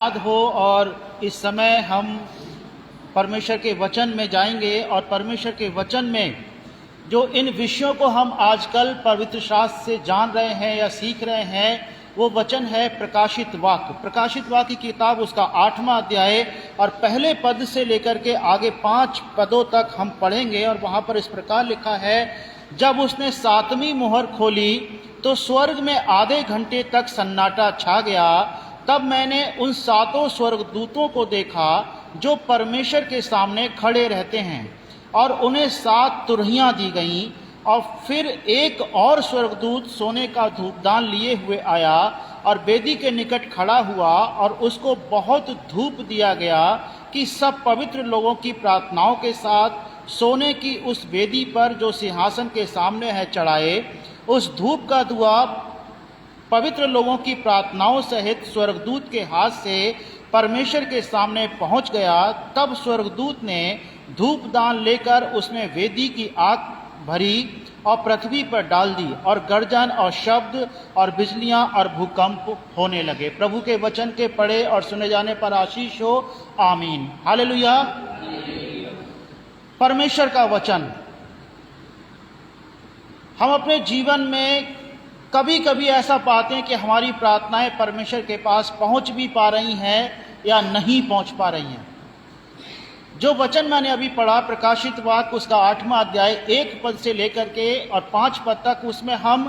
याद हो। और इस समय हम परमेश्वर के वचन में जाएंगे और परमेश्वर के वचन में जो इन विषयों को हम आजकल पवित्र शास्त्र से जान रहे हैं या सीख रहे हैं, वो वचन है प्रकाशित वाक्य। प्रकाशित वाक्य की किताब उसका 8वां अध्याय और पहले पद से लेकर के आगे 5 पदों तक हम पढ़ेंगे। और वहाँ पर इस प्रकार लिखा है, जब उसने 7वीं मोहर खोली तो स्वर्ग में आधे घंटे तक सन्नाटा छा गया। तब मैंने उन 7 स्वर्गदूतों को देखा जो परमेश्वर के सामने खड़े रहते हैं, और उन्हें 7 तुरहियां दी गईं। और फिर एक और स्वर्गदूत सोने का धूपदान लिए हुए आया और वेदी के निकट खड़ा हुआ, और उसको बहुत धूप दिया गया कि सब पवित्र लोगों की प्रार्थनाओं के साथ सोने की उस वेदी पर जो सिंहासन के सामने है चढ़ाए। उस धूप का धुआं पवित्र लोगों की प्रार्थनाओं सहित स्वर्गदूत के हाथ से परमेश्वर के सामने पहुंच गया। तब स्वर्गदूत ने धूपदान लेकर उसमें वेदी की आग भरी और पृथ्वी पर डाल दी, और गर्जन और शब्द और बिजलियां और भूकंप होने लगे। प्रभु के वचन के पढ़े और सुने जाने पर आशीष हो, आमीन, हालेलुया। परमेश्वर का वचन हम अपने जीवन में कभी कभी ऐसा पाते हैं कि हमारी प्रार्थनाएं परमेश्वर के पास पहुंच भी पा रही हैं या नहीं पहुंच पा रही हैं। जो वचन मैंने अभी पढ़ा प्रकाशित वाक्य उसका 8वां अध्याय 1 पद से लेकर के और 5 पद तक, उसमें हम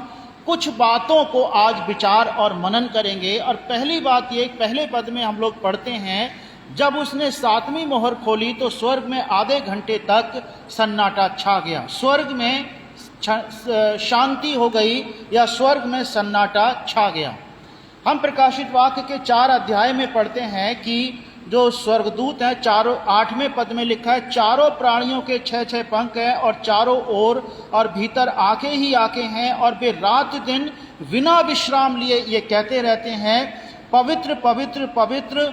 कुछ बातों को आज विचार और मनन करेंगे। और पहली बात ये, पहले पद में हम लोग पढ़ते हैं, जब उसने 7वीं मोहर खोली तो स्वर्ग में आधे घंटे तक सन्नाटा छा गया। स्वर्ग में शांति हो गई या स्वर्ग में सन्नाटा छा गया। हम प्रकाशित वाक्य के 4 अध्याय में पढ़ते हैं कि जो स्वर्गदूत हैं, 8वें पद में लिखा है, चारों प्राणियों के 6-6 पंख हैं और चारों ओर और भीतर आंखें ही आंखें हैं, और वे रात दिन बिना विश्राम लिए ये कहते रहते हैं, पवित्र पवित्र पवित्र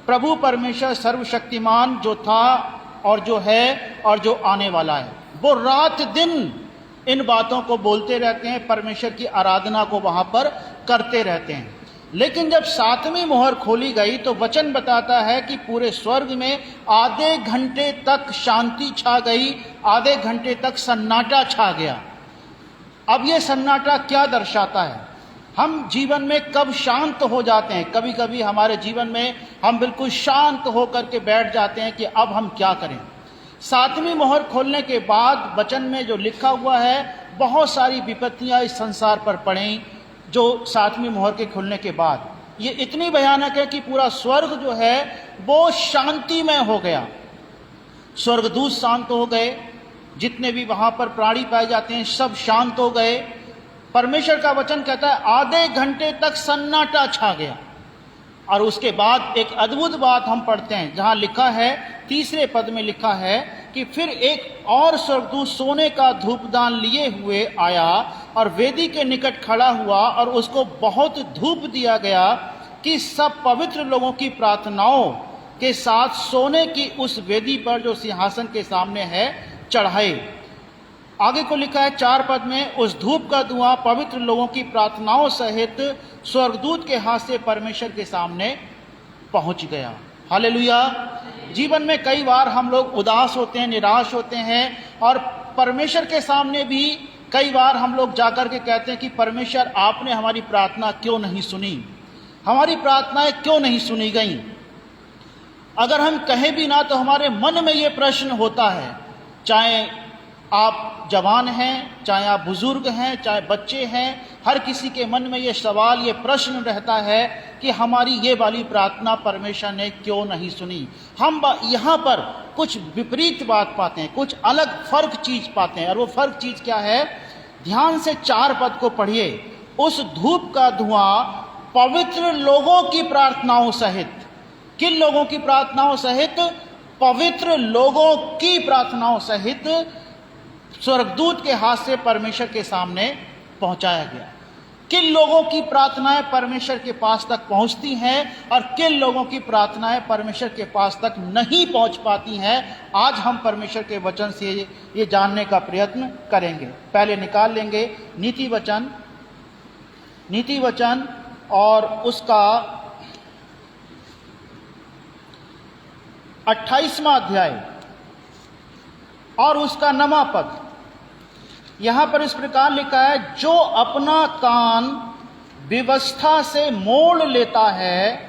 प्रभु परमेश्वर सर्वशक्तिमान, जो था और जो है और जो आने वाला है। वो रात दिन इन बातों को बोलते रहते हैं, परमेश्वर की आराधना को वहां पर करते रहते हैं। लेकिन जब 7वीं मोहर खोली गई तो वचन बताता है कि पूरे स्वर्ग में आधे घंटे तक शांति छा गई, आधे घंटे तक सन्नाटा छा गया। अब ये सन्नाटा क्या दर्शाता है? हम जीवन में कब शांत हो जाते हैं? कभी कभी हमारे जीवन में हम बिल्कुल शांत होकर के बैठ जाते हैं कि अब हम क्या करें। 7वीं मोहर खोलने के बाद वचन में जो लिखा हुआ है, बहुत सारी विपत्तियां इस संसार पर पड़ें। जो 7वीं मोहर के खुलने के बाद ये इतनी भयानक है कि पूरा स्वर्ग जो है वो शांतिमय हो गया। स्वर्गदूत शांत हो गए, जितने भी वहां पर प्राणी पाए जाते हैं सब शांत हो गए। परमेश्वर का वचन कहता है आधे घंटे तक सन्नाटा छा गया। और उसके बाद एक अद्भुत बात हम पढ़ते हैं, जहां लिखा है 3 पद में लिखा है कि फिर एक और स्वर्गदूत सोने का धूपदान लिए हुए आया और वेदी के निकट खड़ा हुआ, और उसको बहुत धूप दिया गया कि सब पवित्र लोगों की प्रार्थनाओं के साथ सोने की उस वेदी पर जो सिंहासन के सामने है चढ़ाए। आगे को लिखा है 4 पद में, उस धूप का धुआं पवित्र लोगों की प्रार्थनाओं सहित स्वर्गदूत के हाथ से परमेश्वर के सामने पहुंच गया। हालेलुया। जीवन में कई बार हम लोग उदास होते हैं, निराश होते हैं, और परमेश्वर के सामने भी कई बार हम लोग जाकर के कहते हैं कि परमेश्वर आपने हमारी प्रार्थना क्यों नहीं सुनी, हमारी प्रार्थनाएं क्यों नहीं सुनी गई। अगर हम कहें भी ना तो हमारे मन में ये प्रश्न होता है, चाहे आप जवान हैं, चाहे आप बुजुर्ग हैं, चाहे बच्चे हैं, हर किसी के मन में ये सवाल, ये प्रश्न रहता है कि हमारी ये वाली प्रार्थना परमेश्वर ने क्यों नहीं सुनी। हम यहाँ पर कुछ विपरीत बात पाते हैं, कुछ अलग फर्क चीज पाते हैं। और वो फर्क चीज क्या है? ध्यान से 4 पद को पढ़िए। उस धूप का धुआं पवित्र लोगों की प्रार्थनाओं सहित, किन लोगों की प्रार्थनाओं सहित? पवित्र लोगों की प्रार्थनाओं सहित स्वर्गदूत के हाथ से परमेश्वर के सामने पहुंचाया गया। किन लोगों की प्रार्थनाएं परमेश्वर के पास तक पहुंचती हैं और किन लोगों की प्रार्थनाएं परमेश्वर के पास तक नहीं पहुंच पाती हैं, आज हम परमेश्वर के वचन से ये जानने का प्रयत्न करेंगे। पहले निकाल लेंगे नीति वचन और उसका 28वां अध्याय और उसका 9वां पद। यहां पर इस प्रकार लिखा है, जो अपना कान व्यवस्था से मोड़ लेता है,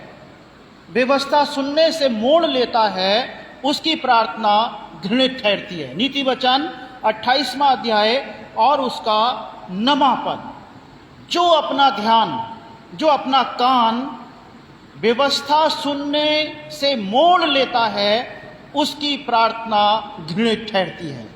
व्यवस्था सुनने से मोड़ लेता है, उसकी प्रार्थना घृणित ठहरती है। नीति वचन 28वां अध्याय और उसका 9वां पद। जो अपना ध्यान, जो अपना कान व्यवस्था सुनने से मोड़ लेता है, उसकी प्रार्थना घृणित ठहरती है।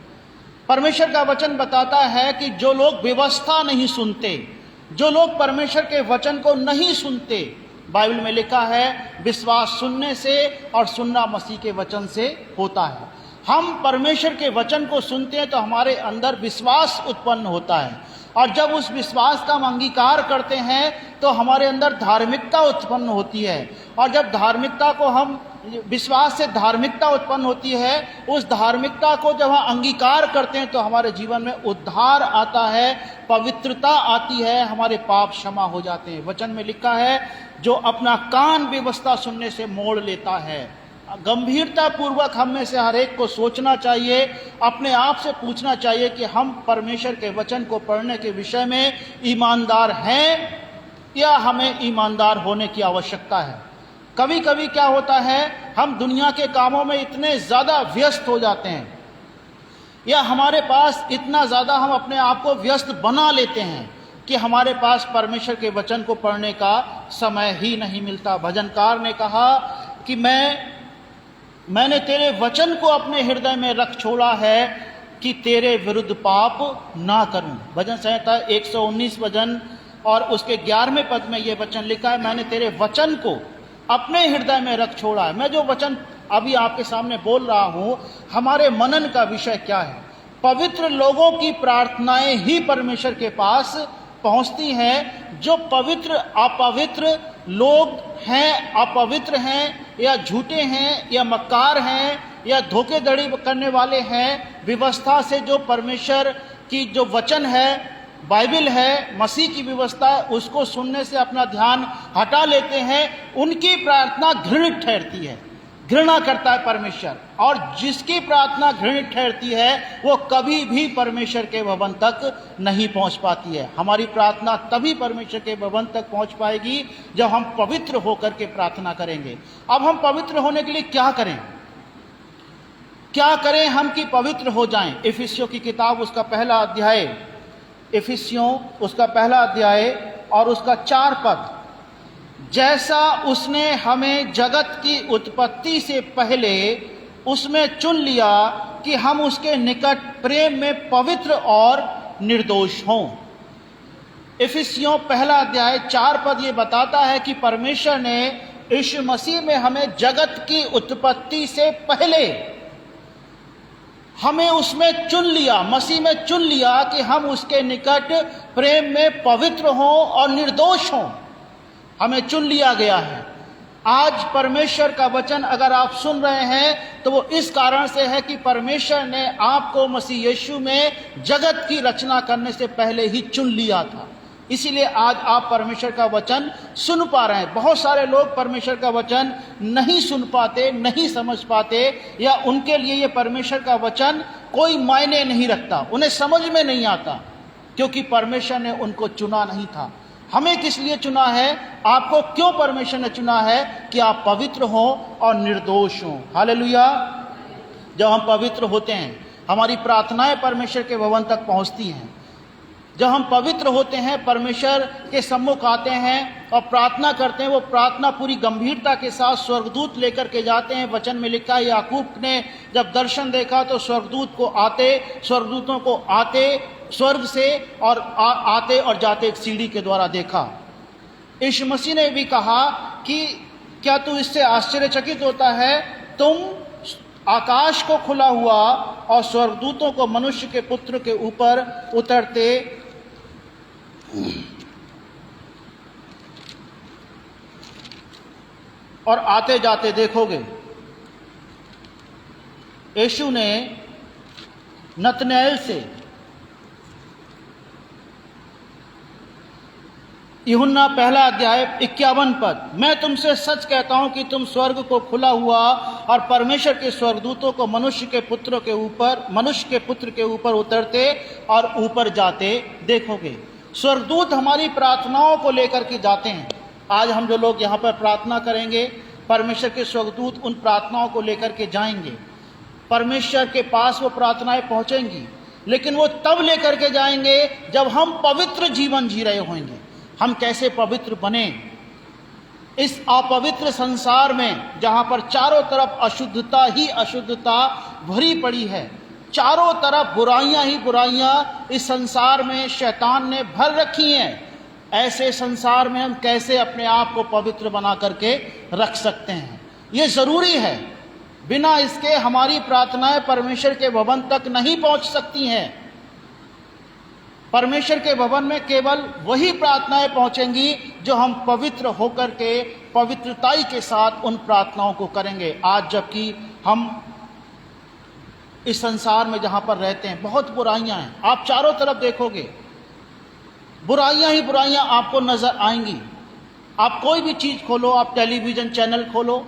परमेश्वर का वचन बताता है कि जो लोग व्यवस्था नहीं सुनते, जो लोग परमेश्वर के वचन को नहीं सुनते, बाइबल में लिखा है विश्वास सुनने से और सुनना मसीह के वचन से होता है। हम परमेश्वर के वचन को सुनते हैं तो हमारे अंदर विश्वास उत्पन्न होता है, और जब उस विश्वास का हम अंगीकार करते हैं तो हमारे अंदर धार्मिकता उत्पन्न होती है, और जब धार्मिकता को हम, विश्वास से धार्मिकता उत्पन्न होती है, उस धार्मिकता को जब हम अंगीकार करते हैं तो हमारे जीवन में उद्धार आता है, पवित्रता आती है, हमारे पाप क्षमा हो जाते हैं। वचन में लिखा है, जो अपना कान व्यवस्था सुनने से मोड़ लेता है। गंभीरता पूर्वक हम में से हर एक को सोचना चाहिए, अपने आप से पूछना चाहिए कि हम परमेश्वर के वचन को पढ़ने के विषय में ईमानदार हैं या हमें ईमानदार होने की आवश्यकता है। कभी कभी क्या होता है, हम दुनिया के कामों में इतने ज़्यादा व्यस्त हो जाते हैं, या हमारे पास इतना ज़्यादा हम अपने आप को व्यस्त बना लेते हैं कि हमारे पास परमेश्वर के वचन को पढ़ने का समय ही नहीं मिलता। भजनकार ने कहा कि मैंने तेरे वचन को अपने हृदय में रख छोड़ा है कि तेरे विरुद्ध पाप ना करूं। भजन संहिता 119 भजन और उसके 11वें पद में यह वचन लिखा है, मैंने तेरे वचन को अपने हृदय में रख छोड़ा है। मैं जो वचन अभी आपके सामने बोल रहा हूं, हमारे मनन का विषय क्या है? पवित्र लोगों की प्रार्थनाएं ही परमेश्वर के पास पहुंचती हैं। जो पवित्र अपवित्र लोग हैं, अपवित्र हैं या झूठे हैं या मक्कार हैं या धोखेधड़ी करने वाले हैं, व्यवस्था से जो परमेश्वर की जो वचन है, बाइबल है, मसीह की व्यवस्था, उसको सुनने से अपना ध्यान हटा लेते हैं, उनकी प्रार्थना घृणित ठहरती है। घृणा करता है परमेश्वर, और जिसकी प्रार्थना घृणित ठहरती है वो कभी भी परमेश्वर के भवन तक नहीं पहुंच पाती है। हमारी प्रार्थना तभी परमेश्वर के भवन तक पहुंच पाएगी जब हम पवित्र होकर के प्रार्थना करेंगे। अब हम पवित्र होने के लिए क्या करें, क्या करें हम कि पवित्र हो जाएं? इफिसियों की किताब उसका पहला अध्याय, इफिसियों उसका पहला अध्याय और उसका 4 पद। जैसा उसने हमें जगत की उत्पत्ति से पहले उसमें चुन लिया कि हम उसके निकट प्रेम में पवित्र और निर्दोष हों। इफिसियों पहला अध्याय 4 पद ये बताता है कि परमेश्वर ने यीशु मसीह में हमें जगत की उत्पत्ति से पहले हमें उसमें चुन लिया, मसीह में चुन लिया कि हम उसके निकट प्रेम में पवित्र हों और निर्दोष हों। हमें चुन लिया गया है। आज परमेश्वर का वचन अगर आप सुन रहे हैं तो वो इस कारण से है कि परमेश्वर ने आपको मसीह यीशु में जगत की रचना करने से पहले ही चुन लिया था। इसीलिए आज आप परमेश्वर का वचन सुन पा रहे हैं। बहुत सारे लोग परमेश्वर का वचन नहीं सुन पाते, नहीं समझ पाते, या उनके लिए ये परमेश्वर का वचन कोई मायने नहीं रखता, उन्हें समझ में नहीं आता, क्योंकि परमेश्वर ने उनको चुना नहीं था। हमें किस लिए चुना है? आपको क्यों परमेश्वर ने चुना है? कि आप पवित्र हों और निर्दोष हों। हालेलुया। जब हम पवित्र होते हैं, हमारी प्रार्थनाएं परमेश्वर के भवन तक पहुंचती हैं। जब हम पवित्र होते हैं, परमेश्वर के सम्मुख आते हैं और प्रार्थना करते हैं, वो प्रार्थना पूरी गंभीरता के साथ स्वर्गदूत लेकर के जाते हैं। वचन में लिखा है, याकूब ने जब दर्शन देखा तो स्वर्गदूतों को आते स्वर्ग से और आते और जाते एक सीढ़ी के द्वारा देखा। यीशु मसीह ने भी कहा कि क्या तू इससे आश्चर्यचकित होता है? तुम आकाश को खुला हुआ और स्वर्गदूतों को मनुष्य के पुत्र के ऊपर उतरते और आते जाते देखोगे। यीशु ने नतनएल से यूहन्ना पहला अध्याय 51 पद, मैं तुमसे सच कहता हूं कि तुम स्वर्ग को खुला हुआ और परमेश्वर के स्वर्गदूतों को मनुष्य के पुत्र के ऊपर उतरते और ऊपर जाते देखोगे। स्वर्गदूत हमारी प्रार्थनाओं को लेकर के जाते हैं। आज हम जो लोग यहाँ पर प्रार्थना करेंगे, परमेश्वर के स्वर्गदूत उन प्रार्थनाओं को लेकर के जाएंगे। परमेश्वर के पास वो प्रार्थनाएं पहुंचेंगी, लेकिन वो तब लेकर के जाएंगे जब हम पवित्र जीवन जी रहे होंगे। हम कैसे पवित्र बने इस अपवित्र संसार में, जहां पर चारों तरफ अशुद्धता ही अशुद्धता भरी पड़ी है, चारों तरफ बुराइयां ही बुराइयां इस संसार में शैतान ने भर रखी हैं। ऐसे संसार में हम कैसे अपने आप को पवित्र बना करके रख सकते हैं? ये जरूरी है। बिना इसके हमारी प्रार्थनाएं परमेश्वर के भवन तक नहीं पहुंच सकती हैं। परमेश्वर के भवन में केवल वही प्रार्थनाएं पहुंचेंगी जो हम पवित्र होकर के पवित्रताई के साथ उन प्रार्थनाओं को करेंगे। आज जबकि हम इस संसार में जहां पर रहते हैं बहुत बुराइयां हैं। आप चारों तरफ देखोगे बुराइयां ही बुराइयां आपको नजर आएंगी। आप कोई भी चीज खोलो, आप टेलीविजन चैनल खोलो,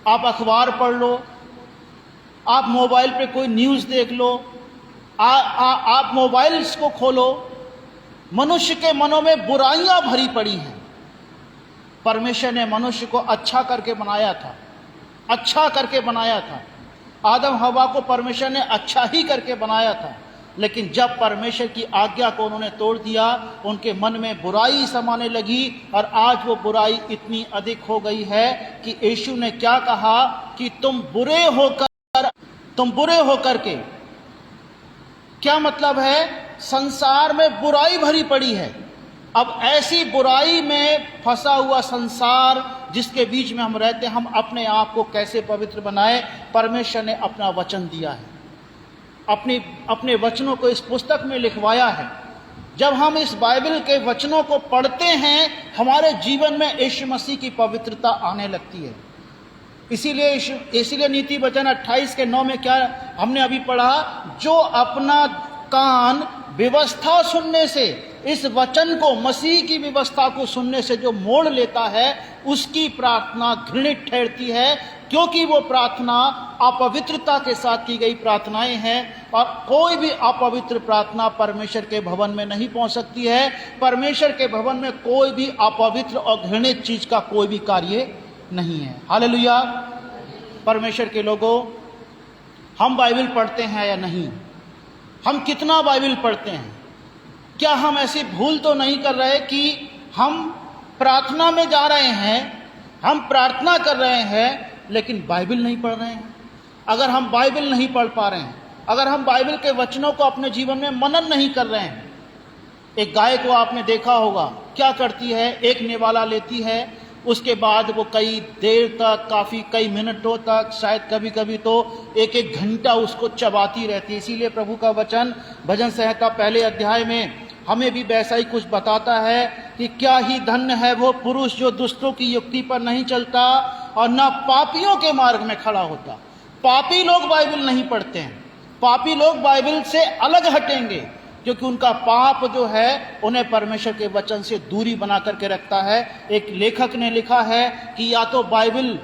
आप अखबार पढ़ लो, आप मोबाइल पे कोई न्यूज़ देख लो, आप मोबाइल्स को खोलो, मनुष्य के मनों में बुराइयां भरी पड़ी हैं। परमेश्वर ने मनुष्य को अच्छा करके बनाया था, अच्छा करके बनाया था। आदम हवा को परमेश्वर ने अच्छा ही करके बनाया था, लेकिन जब परमेश्वर की आज्ञा को उन्होंने तोड़ दिया, उनके मन में बुराई समाने लगी और आज वो बुराई इतनी अधिक हो गई है कि यीशु ने क्या कहा कि तुम बुरे होकर के, क्या मतलब है? संसार में बुराई भरी पड़ी है। अब ऐसी बुराई में फंसा हुआ संसार जिसके बीच में हम रहते हैं, हम अपने आप को कैसे पवित्र बनाए? परमेश्वर ने अपना वचन दिया है, अपने वचनों को इस पुस्तक में लिखवाया है। जब हम इस बाइबल के वचनों को पढ़ते हैं, हमारे जीवन में यीशु मसीह की पवित्रता आने लगती है। इसीलिए नीति वचन 28:9 में क्या हमने अभी पढ़ा? जो अपना कान व्यवस्था सुनने से, इस वचन को, मसीह की व्यवस्था को सुनने से जो मोड़ लेता है, उसकी प्रार्थना घृणित ठहरती है, क्योंकि वो प्रार्थना अपवित्रता के साथ की गई प्रार्थनाएं हैं। और कोई भी अपवित्र प्रार्थना परमेश्वर के भवन में नहीं पहुंच सकती है। परमेश्वर के भवन में कोई भी अपवित्र और घृणित चीज का कोई भी कार्य नहीं है। हालेलुया। परमेश्वर के लोगों, हम बाइबल पढ़ते हैं या नहीं? हम कितना बाइबल पढ़ते हैं? क्या हम ऐसी भूल तो नहीं कर रहे कि हम प्रार्थना में जा रहे हैं, हम प्रार्थना कर रहे हैं, लेकिन बाइबल नहीं पढ़ रहे हैं? अगर हम बाइबल नहीं पढ़ पा रहे हैं, अगर हम बाइबल के वचनों को अपने जीवन में मनन नहीं कर रहे हैं, एक गाय को आपने देखा होगा क्या करती है? एक निवाला लेती है, उसके बाद वो कई देर तक, कई मिनटों तक, शायद कभी कभी तो एक घंटा उसको चबाती रहती है। इसीलिए प्रभु का वचन भजन संहिता पहले अध्याय में हमें भी वैसा ही कुछ बताता है कि क्या ही धन्य है वो पुरुष जो दुष्टों की युक्ति पर नहीं चलता और न पापियों के मार्ग में खड़ा होता। पापी लोग बाइबल नहीं पढ़ते हैं, पापी लोग बाइबल से अलग हटेंगे, क्योंकि उनका पाप जो है उन्हें परमेश्वर के वचन से दूरी बना करके रखता है। एक लेखक ने लिखा है कि या तो बाइबल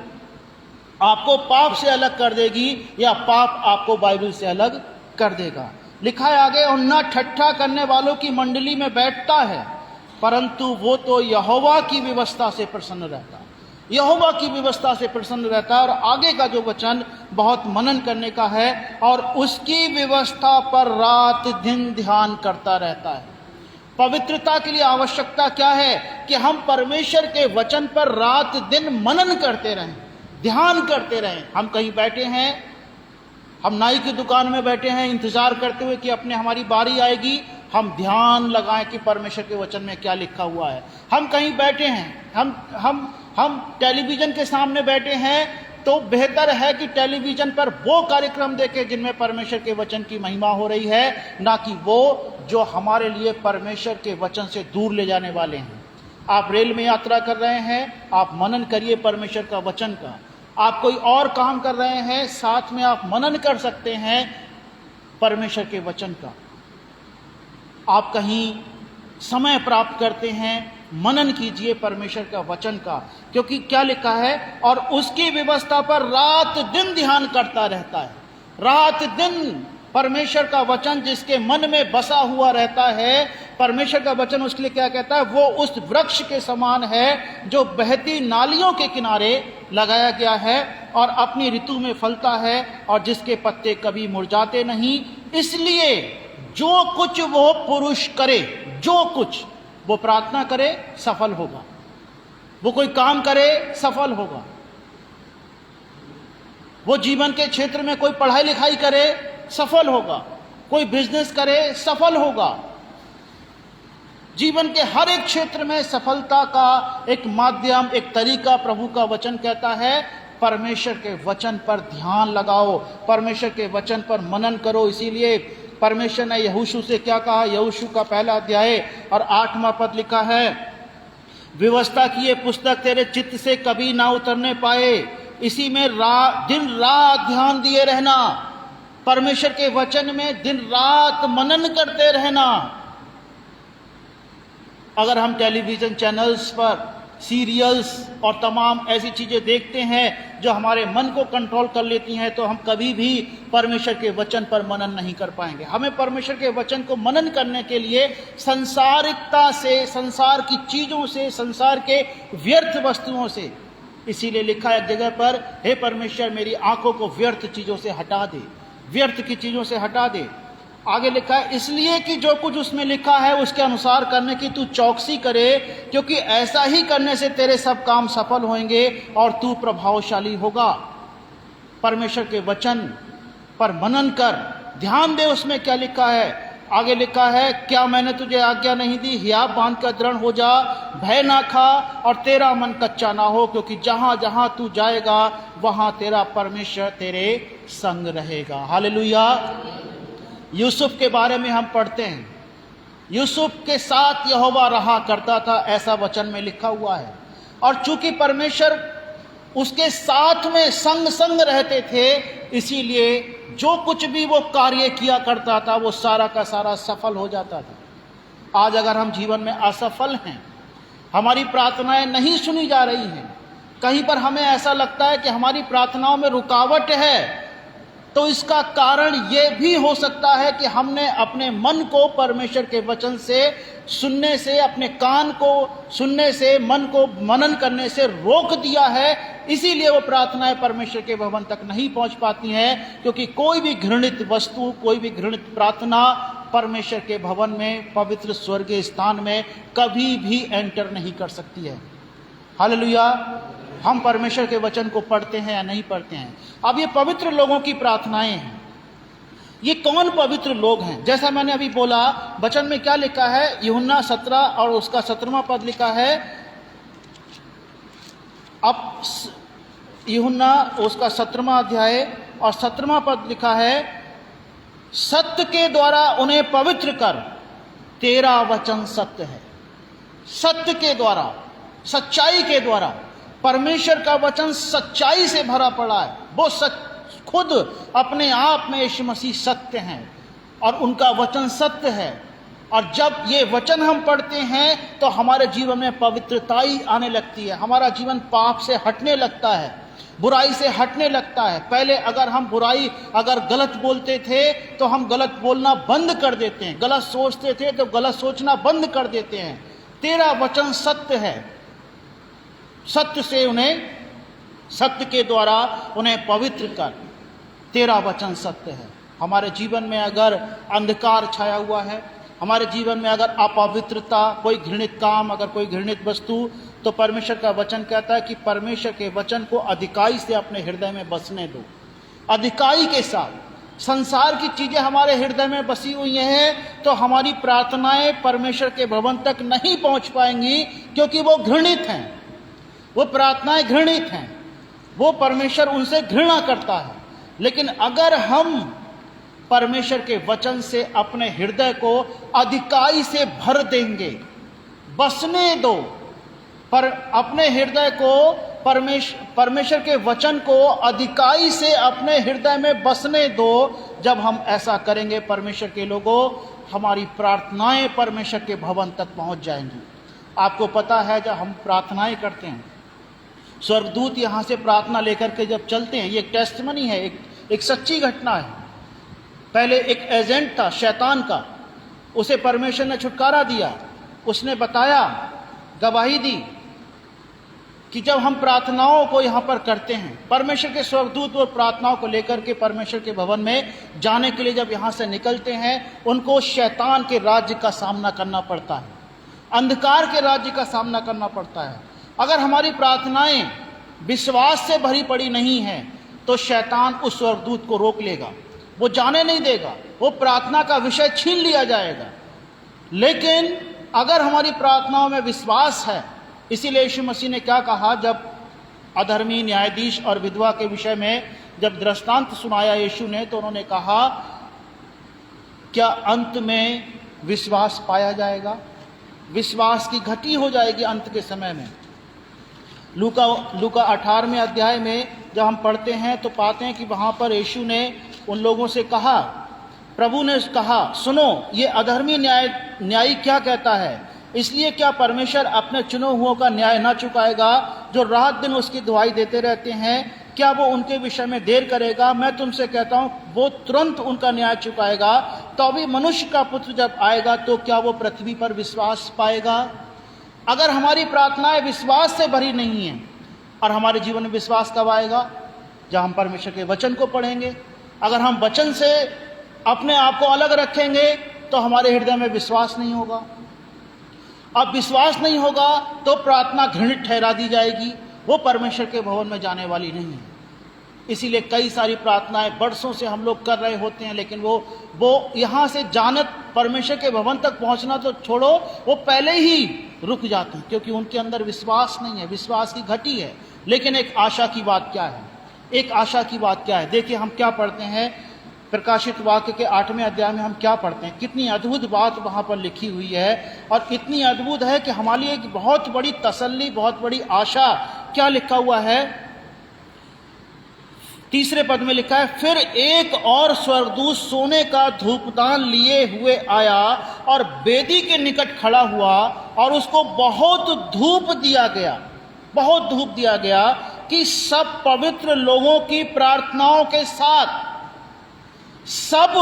आपको पाप से अलग कर देगी या पाप आपको बाइबल से अलग कर देगा। लिखा है आगे, और न ठट्ठा करने वालों की मंडली में बैठता है, परंतु वो तो यहोवा की व्यवस्था से प्रसन्न रहता है, यहोवा की व्यवस्था से प्रसन्न रहता है। और आगे का जो वचन बहुत मनन करने का है, और उसकी व्यवस्था पर रात दिन ध्यान करता रहता है। पवित्रता के लिए आवश्यकता क्या है? कि हम परमेश्वर के वचन पर रात दिन मनन करते रहें, ध्यान करते रहें। हम कहीं बैठे हैं, हम नाई की दुकान में बैठे हैं इंतजार करते हुए कि हमारी बारी आएगी, हम ध्यान लगाएं कि परमेश्वर के वचन में क्या लिखा हुआ है। हम कहीं बैठे हैं, हम टेलीविजन के सामने बैठे हैं, तो बेहतर है कि टेलीविजन पर वो कार्यक्रम देखें जिनमें परमेश्वर के वचन की महिमा हो रही है, ना कि वो जो हमारे लिए परमेश्वर के वचन से दूर ले जाने वाले हैं। आप रेल में यात्रा कर रहे हैं, आप मनन करिए परमेश्वर का वचन का। आप कोई और काम कर रहे हैं, साथ में आप मनन कर सकते हैं परमेश्वर के वचन का। आप कहीं समय प्राप्त करते हैं, मनन कीजिए परमेश्वर का वचन का, क्योंकि क्या लिखा है, और उसकी व्यवस्था पर रात दिन ध्यान करता रहता है। रात दिन परमेश्वर का वचन जिसके मन में बसा हुआ रहता है, परमेश्वर का वचन उसके लिए क्या कहता है, वो उस वृक्ष के समान है जो बहती नालियों के किनारे लगाया गया है और अपनी ऋतु में फलता है और जिसके पत्ते कभी मुरझाते नहीं। इसलिए जो कुछ वो पुरुष करे, जो कुछ वो प्रार्थना करे सफल होगा, वो कोई काम करे सफल होगा, वो जीवन के क्षेत्र में कोई पढ़ाई लिखाई करे सफल होगा, कोई बिजनेस करे सफल होगा। जीवन के हर एक क्षेत्र में सफलता का एक माध्यम, एक तरीका प्रभु का वचन कहता है, परमेश्वर के वचन पर ध्यान लगाओ, परमेश्वर के वचन पर मनन करो। इसीलिए परमेश्वर ने यहोशू से क्या कहा, यहोशू का पहला अध्याय और 8वां पद लिखा है, व्यवस्था की ये पुस्तक तेरे चित्त से कभी ना उतरने पाए, इसी में दिन रात ध्यान दिए रहना, परमेश्वर के वचन में दिन रात मनन करते रहना। अगर हम टेलीविजन चैनल्स पर सीरियल्स और तमाम ऐसी चीजें देखते हैं जो हमारे मन को कंट्रोल कर लेती हैं, तो हम कभी भी परमेश्वर के वचन पर मनन नहीं कर पाएंगे। हमें परमेश्वर के वचन को मनन करने के लिए संसारिकता से, संसार की चीजों से, संसार के व्यर्थ वस्तुओं से, इसीलिए लिखा है एक जगह पर, हे परमेश्वर मेरी आंखों को व्यर्थ चीजों से हटा दे, व्यर्थ की चीजों से हटा दे। आगे लिखा है, इसलिए कि जो कुछ उसमें लिखा है उसके अनुसार करने की तू चौकसी करे, क्योंकि ऐसा ही करने से तेरे सब काम सफल होंगे और तू प्रभावशाली होगा। परमेश्वर के वचन पर मनन कर, ध्यान दे उसमें क्या लिखा है। आगे लिखा है, क्या मैंने तुझे आज्ञा नहीं दी, हियाव बांध कर दृढ़ हो जा, भय ना खा और तेरा मन कच्चा ना हो, क्योंकि जहां जहां तू जाएगा वहां तेरा परमेश्वर तेरे संग रहेगा। हालेलुया। यूसुफ के बारे में हम पढ़ते हैं, यूसुफ के साथ यहोवा रहा करता था, ऐसा वचन में लिखा हुआ है। और चूंकि परमेश्वर उसके साथ में संग संग रहते थे, इसीलिए जो कुछ भी वो कार्य किया करता था वो सारा का सारा सफल हो जाता था। आज अगर हम जीवन में असफल हैं, हमारी प्रार्थनाएं नहीं सुनी जा रही हैं, कहीं पर हमें ऐसा लगता है कि हमारी प्रार्थनाओं में रुकावट है, तो इसका कारण यह भी हो सकता है कि हमने अपने मन को परमेश्वर के वचन से सुनने से, अपने कान को सुनने से, मन को मनन करने से रोक दिया है। इसीलिए वो प्रार्थनाएं परमेश्वर के भवन तक नहीं पहुंच पाती हैं, क्योंकि कोई भी घृणित वस्तु, कोई भी घृणित प्रार्थना परमेश्वर के भवन में, पवित्र स्वर्गीय स्थान में कभी भी एंटर नहीं कर सकती है। हालेलुया। हम परमेश्वर के वचन को पढ़ते हैं या नहीं पढ़ते हैं। अब ये पवित्र लोगों की प्रार्थनाएं हैं। ये कौन पवित्र लोग हैं? जैसा मैंने अभी बोला, वचन में क्या लिखा है, यूहन्ना 17 और उसका 17वां पद लिखा है। अब यूहन्ना उसका 17वां अध्याय और 17वां पद लिखा है, सत्य के द्वारा उन्हें पवित्र कर, तेरा वचन सत्य है। सत्य के द्वारा, सच्चाई के द्वारा, परमेश्वर का वचन सच्चाई से भरा पड़ा है। वो खुद अपने आप में यीशु मसीह सत्य हैं और उनका वचन सत्य है। और जब ये वचन हम पढ़ते हैं तो हमारे जीवन में पवित्रताई आने लगती है, हमारा जीवन पाप से हटने लगता है, बुराई से हटने लगता है। पहले अगर हम अगर गलत बोलते थे तो हम गलत बोलना बंद कर देते हैं, गलत सोचते थे तो गलत सोचना बंद कर देते हैं। तेरा वचन सत्य है, सत्य से उन्हें, सत्य के द्वारा उन्हें पवित्र कर, तेरा वचन सत्य है। हमारे जीवन में अगर अंधकार छाया हुआ है, हमारे जीवन में अगर अपवित्रता, कोई घृणित काम, अगर कोई घृणित वस्तु, तो परमेश्वर का वचन कहता है कि परमेश्वर के वचन को अधिकाई से अपने हृदय में बसने दो, अधिकाई के साथ। संसार की चीजें हमारे हृदय में बसी हुई हैं तो हमारी प्रार्थनाएं परमेश्वर के भवन तक नहीं पहुंच पाएंगी, क्योंकि वो घृणित हैं, वो प्रार्थनाएं घृणित हैं, वो परमेश्वर उनसे घृणा करता है। लेकिन अगर हम परमेश्वर के वचन से अपने हृदय को अधिकाई से भर देंगे, बसने दो, पर अपने हृदय को परमेश्वर के वचन को अधिकाई से अपने हृदय में बसने दो। जब हम ऐसा करेंगे परमेश्वर के लोगों, हमारी प्रार्थनाएं परमेश्वर के भवन तक पहुंच जाएंगी। आपको पता है जब हम प्रार्थनाएं करते हैं, स्वर्गदूत यहाँ से प्रार्थना लेकर के जब चलते हैं, ये एक टेस्टमनी है, एक सच्ची घटना है। पहले एक एजेंट था शैतान का, उसे परमेश्वर ने छुटकारा दिया, उसने बताया, गवाही दी कि जब हम प्रार्थनाओं को यहाँ पर करते हैं, परमेश्वर के स्वर्गदूत वो प्रार्थनाओं को लेकर के परमेश्वर के भवन में जाने के लिए जब यहाँ से निकलते हैं, उनको शैतान के राज्य का सामना करना पड़ता है, अंधकार के राज्य का सामना करना पड़ता है। अगर हमारी प्रार्थनाएं विश्वास से भरी पड़ी नहीं हैं तो शैतान उस स्वर्गदूत को रोक लेगा, वो जाने नहीं देगा, वो प्रार्थना का विषय छीन लिया जाएगा। लेकिन अगर हमारी प्रार्थनाओं में विश्वास है, इसीलिए यीशु मसीह ने क्या कहा, जब अधर्मी न्यायाधीश और विधवा के विषय में जब दृष्टांत सुनाया यीशु ने, तो उन्होंने कहा, क्या अंत में विश्वास पाया जाएगा? विश्वास की घटी हो जाएगी अंत के समय में। लूका 18वें अध्याय में जब हम पढ़ते हैं तो पाते हैं कि वहाँ पर यीशु ने उन लोगों से कहा, प्रभु ने कहा, सुनो, ये अधर्मी न्यायी क्या कहता है, इसलिए क्या परमेश्वर अपने चुने हुओं का न्याय ना चुकाएगा जो रात दिन उसकी दुहाई देते रहते हैं? क्या वो उनके विषय में देर करेगा? मैं तुमसे कहता हूँ वो तुरंत उनका न्याय चुकाएगा। तो अभी मनुष्य का पुत्र जब आएगा तो क्या वो पृथ्वी पर विश्वास पाएगा? अगर हमारी प्रार्थनाएं विश्वास से भरी नहीं हैं, और हमारे जीवन में विश्वास कब आएगा? जब हम परमेश्वर के वचन को पढ़ेंगे। अगर हम वचन से अपने आप को अलग रखेंगे तो हमारे हृदय में विश्वास नहीं होगा। अब विश्वास नहीं होगा तो प्रार्थना घृणित ठहरा दी जाएगी, वो परमेश्वर के भवन में जाने वाली नहीं है। इसीलिए कई सारी प्रार्थनाएं बरसों से हम लोग कर रहे होते हैं, लेकिन वो यहाँ से जानत परमेश्वर के भवन तक पहुँचना तो छोड़ो, वो पहले ही रुक जाते हैं, क्योंकि उनके अंदर विश्वास नहीं है, विश्वास की घटी है। लेकिन एक आशा की बात क्या है? एक आशा की बात क्या है? देखिए हम क्या पढ़ते हैं प्रकाशित वाक्य के 8वें अध्याय में, हम क्या पढ़ते हैं? कितनी अद्भुत बात वहाँ पर लिखी हुई है, और इतनी अद्भुत है कि हमारे लिए एक बहुत बड़ी तसल्ली, बहुत बड़ी आशा। क्या लिखा हुआ है? 3 पद में लिखा है, फिर एक और स्वर्गदूत सोने का धूपदान लिए हुए आया और वेदी के निकट खड़ा हुआ, और उसको बहुत धूप दिया गया, बहुत धूप दिया गया कि सब पवित्र लोगों की प्रार्थनाओं के साथ, सब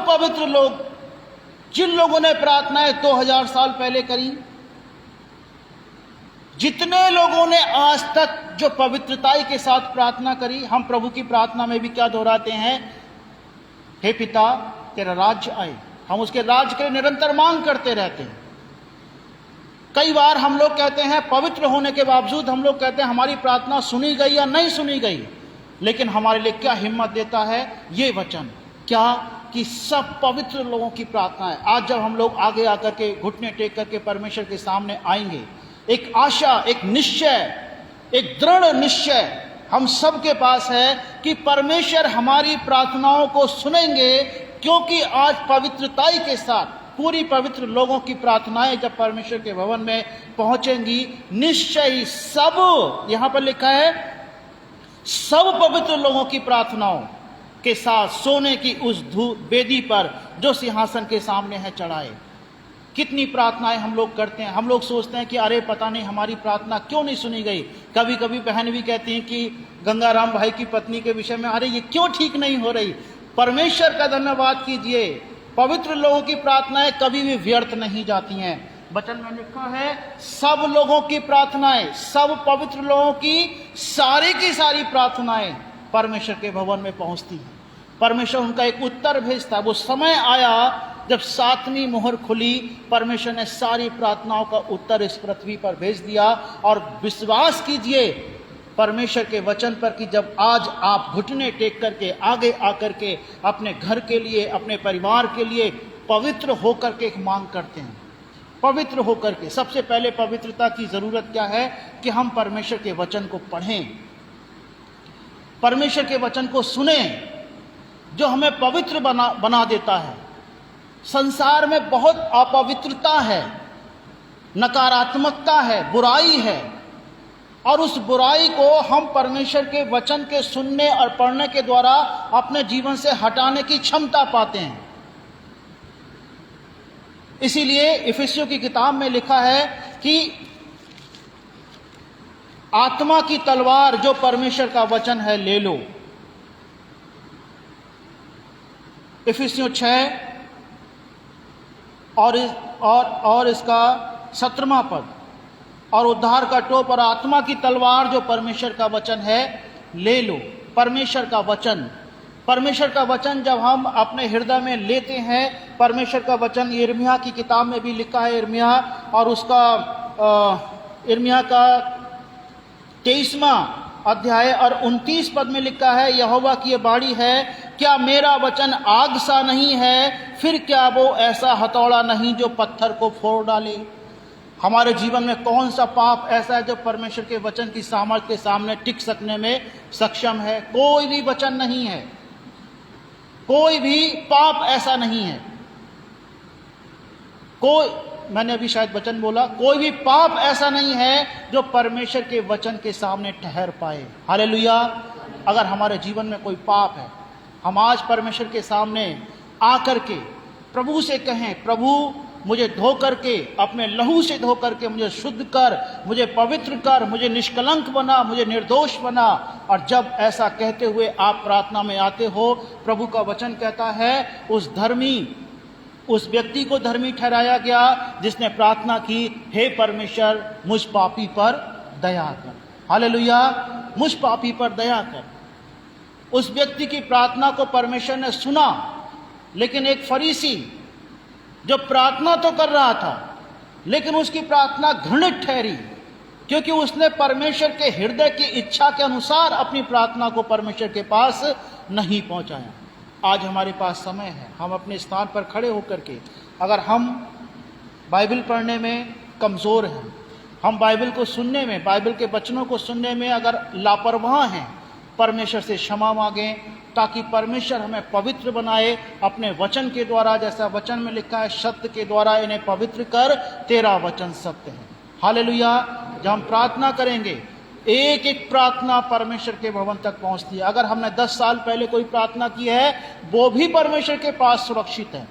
पवित्र लोग, जिन लोगों ने प्रार्थनाएं 2000 साल पहले करी, जितने लोगों ने आज तक जो पवित्रताई के साथ प्रार्थना करी, हम प्रभु की प्रार्थना में भी क्या दोहराते हैं? हे पिता, तेरा राज्य आए। हम उसके राज्य के लिए निरंतर मांग करते रहते हैं। कई बार हम लोग कहते हैं, पवित्र होने के बावजूद हम लोग कहते हैं हमारी प्रार्थना सुनी गई या नहीं सुनी गई। लेकिन हमारे लिए क्या हिम्मत देता है ये वचन? क्या कि सब पवित्र लोगों की प्रार्थनाएं, आज जब हम लोग आगे आकर के घुटने टेक करके परमेश्वर के सामने आएंगे, एक आशा, एक निश्चय, एक दृढ़ निश्चय हम सब के पास है कि परमेश्वर हमारी प्रार्थनाओं को सुनेंगे, क्योंकि आज पवित्रताई के साथ पूरी पवित्र लोगों की प्रार्थनाएं जब परमेश्वर के भवन में पहुंचेंगी, निश्चय ही सब, यहां पर लिखा है, सब पवित्र लोगों की प्रार्थनाओं के साथ सोने की उस वेदी पर जो सिंहासन के सामने है चढ़ाए। कितनी प्रार्थनाएं हम लोग करते हैं। हम लोग सोचते हैं कि अरे पता नहीं हमारी प्रार्थना क्यों नहीं सुनी गई। कभी कभी बहन भी कहती हैं कि गंगाराम भाई की पत्नी के विषय में, अरे ये क्यों ठीक नहीं हो रही। परमेश्वर का धन्यवाद कीजिए, पवित्र लोगों की प्रार्थनाएं कभी भी व्यर्थ नहीं जाती हैं। वचन में लिखा है, सब लोगों की प्रार्थनाएं, सब पवित्र लोगों की सारी प्रार्थनाएं परमेश्वर के भवन में पहुंचती हैं। परमेश्वर उनका एक उत्तर भेजता। वो समय आया जब 7वीं मोहर खुली, परमेश्वर ने सारी प्रार्थनाओं का उत्तर इस पृथ्वी पर भेज दिया। और विश्वास कीजिए परमेश्वर के वचन पर कि जब आज आप घुटने टेक करके आगे आकर के अपने घर के लिए, अपने परिवार के लिए पवित्र होकर के एक मांग करते हैं, पवित्र होकर के, सबसे पहले पवित्रता की जरूरत क्या है कि हम परमेश्वर के वचन को पढ़ें, परमेश्वर के वचन को सुने, जो हमें पवित्र बना देता है। संसार में बहुत अपवित्रता है, नकारात्मकता है, बुराई है, और उस बुराई को हम परमेश्वर के वचन के सुनने और पढ़ने के द्वारा अपने जीवन से हटाने की क्षमता पाते हैं। इसीलिए इफिसियों की किताब में लिखा है कि आत्मा की तलवार जो परमेश्वर का वचन है ले लो। इफिसियों 6 और इसका 17वां पद, और उद्धार का टोप और आत्मा की तलवार जो परमेश्वर का वचन है ले लो। परमेश्वर का वचन जब हम अपने हृदय में लेते हैं, परमेश्वर का वचन यिर्मयाह की किताब में भी लिखा है, यिर्मयाह और उसका यिर्मयाह का 23वां अध्याय और 29 पद में लिखा है, यहोवा की ये बाणी है, क्या मेरा वचन आग सा नहीं है, फिर क्या वो ऐसा हथौड़ा नहीं जो पत्थर को फोड़ डाले। हमारे जीवन में कौन सा पाप ऐसा है जो परमेश्वर के वचन की सामर्थ्य के सामने टिक सकने में सक्षम है? कोई भी वचन नहीं है, कोई भी पाप ऐसा नहीं है। मैंने अभी शायद वचन बोला, कोई भी पाप ऐसा नहीं है जो परमेश्वर के वचन के सामने ठहर पाए। हालेलुया। अगर हमारे जीवन में कोई पाप है, हम आज परमेश्वर के सामने आकर के प्रभु से कहें, प्रभु मुझे धो करके, अपने लहू से धो करके मुझे शुद्ध कर, मुझे पवित्र कर, मुझे निष्कलंक बना, मुझे निर्दोष बना। और जब ऐसा कहते हुए आप प्रार्थना में आते हो, प्रभु का वचन कहता है उस व्यक्ति को धर्मी ठहराया गया जिसने प्रार्थना की, हे परमेश्वर मुझ पापी पर दया कर। हालेलुया। मुझ पापी पर दया कर। उस व्यक्ति की प्रार्थना को परमेश्वर ने सुना, लेकिन एक फरीसी जो प्रार्थना तो कर रहा था लेकिन उसकी प्रार्थना घृणित ठहरी, क्योंकि उसने परमेश्वर के हृदय की इच्छा के अनुसार अपनी प्रार्थना को परमेश्वर के पास नहीं पहुंचाया। आज हमारे पास समय है, हम अपने स्थान पर खड़े होकर के, अगर हम बाइबल पढ़ने में कमज़ोर हैं, हम बाइबल को सुनने में, बाइबल के वचनों को सुनने में अगर लापरवाह हैं, परमेश्वर से क्षमा मांगें ताकि परमेश्वर हमें पवित्र बनाए अपने वचन के द्वारा। जैसा वचन में लिखा है, सत्य के द्वारा इन्हें पवित्र कर, तेरा वचन सत्य है। हालेलुया। जब हम प्रार्थना करेंगे, एक एक प्रार्थना परमेश्वर के भवन तक पहुंचती है। अगर हमने 10 साल पहले कोई प्रार्थना की है, वो भी परमेश्वर के पास सुरक्षित है।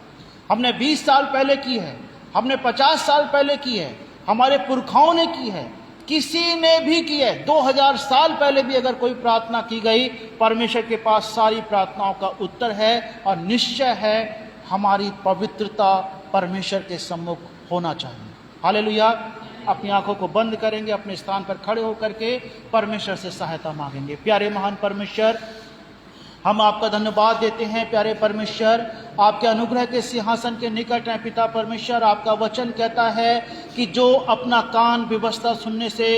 हमने 20 साल पहले की है, हमने 50 साल पहले की है, हमारे पुरखाओं ने की है, किसी ने भी की है, 2000 साल पहले भी अगर कोई प्रार्थना की गई, परमेश्वर के पास सारी प्रार्थनाओं का उत्तर है। और निश्चय है हमारी पवित्रता परमेश्वर के सम्मुख होना चाहिए। हालेलुया। अपनी आंखों को बंद करेंगे, अपने स्थान पर खड़े होकर के परमेश्वर से सहायता मांगेंगे। प्यारे महान परमेश्वर, हम आपका धन्यवाद देते हैं। प्यारे परमेश्वर, आपके अनुग्रह के सिंहासन के निकट हैं पिता परमेश्वर। आपका वचन कहता है कि जो अपना कान व्यवस्था सुनने से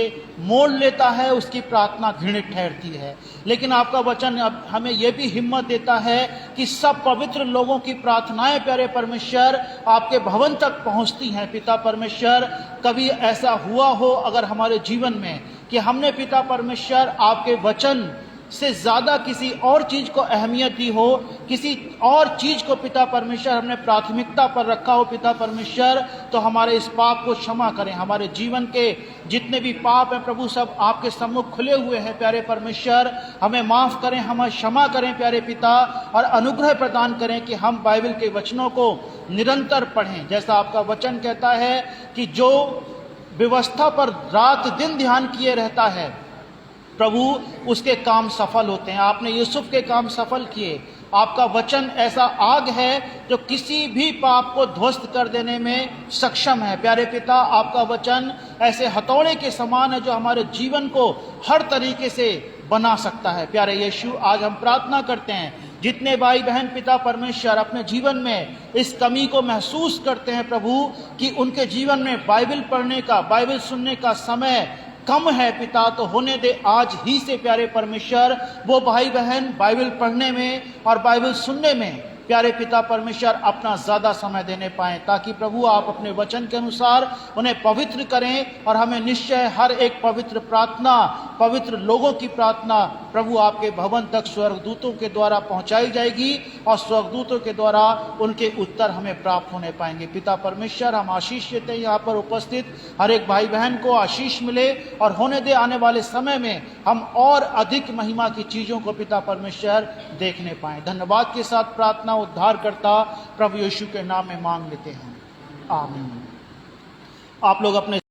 मोड़ लेता है, उसकी प्रार्थना घृणित ठहरती है। लेकिन आपका वचन अब हमें यह भी हिम्मत देता है कि सब पवित्र लोगों की प्रार्थनाएं प्यारे परमेश्वर आपके भवन तक पहुंचती हैं। पिता परमेश्वर, कभी ऐसा हुआ हो अगर हमारे जीवन में कि हमने पिता परमेश्वर आपके वचन से ज़्यादा किसी और चीज़ को अहमियत दी हो, किसी और चीज़ को पिता परमेश्वर हमने प्राथमिकता पर रखा हो, पिता परमेश्वर, तो हमारे इस पाप को क्षमा करें। हमारे जीवन के जितने भी पाप हैं प्रभु, सब आपके सम्मुख खुले हुए हैं। प्यारे परमेश्वर, हमें माफ़ करें, हमें क्षमा करें प्यारे पिता, और अनुग्रह प्रदान करें कि हम बाइबल के वचनों को निरंतर पढ़ें। जैसा आपका वचन कहता है कि जो व्यवस्था पर रात दिन ध्यान किए रहता है प्रभु, उसके काम सफल होते हैं। आपने यूसुफ के काम सफल किए। आपका वचन ऐसा आग है जो किसी भी पाप को ध्वस्त कर देने में सक्षम है। प्यारे पिता, आपका वचन ऐसे हथौड़े के समान है जो हमारे जीवन को हर तरीके से बना सकता है। प्यारे यीशु, आज हम प्रार्थना करते हैं, जितने भाई बहन पिता परमेश्वर अपने जीवन में इस कमी को महसूस करते हैं प्रभु, कि उनके जीवन में बाइबल पढ़ने का, बाइबल सुनने का समय कम है पिता, तो होने दे आज ही से प्यारे परमेश्वर वो भाई बहन बाइबल पढ़ने में और बाइबल सुनने में प्यारे पिता परमेश्वर अपना ज़्यादा समय देने पाएँ, ताकि प्रभु आप अपने वचन के अनुसार उन्हें पवित्र करें। और हमें निश्चय हर एक पवित्र प्रार्थना, पवित्र लोगों की प्रार्थना प्रभु आपके भवन तक स्वर्गदूतों के द्वारा पहुंचाई जाएगी और स्वर्गदूतों के द्वारा उनके उत्तर हमें प्राप्त होने पाएंगे। पिता परमेश्वर, हम आशीष देते हैं यहाँ पर उपस्थित हर एक भाई बहन को आशीष मिले, और होने दे आने वाले समय में हम और अधिक महिमा की चीज़ों को पिता परमेश्वर देखने पाएँ। धन्यवाद के साथ प्रार्थना उद्धार करता प्रभु यीशु के नाम में मांग लेते हैं। आमीन। आप लोग अपने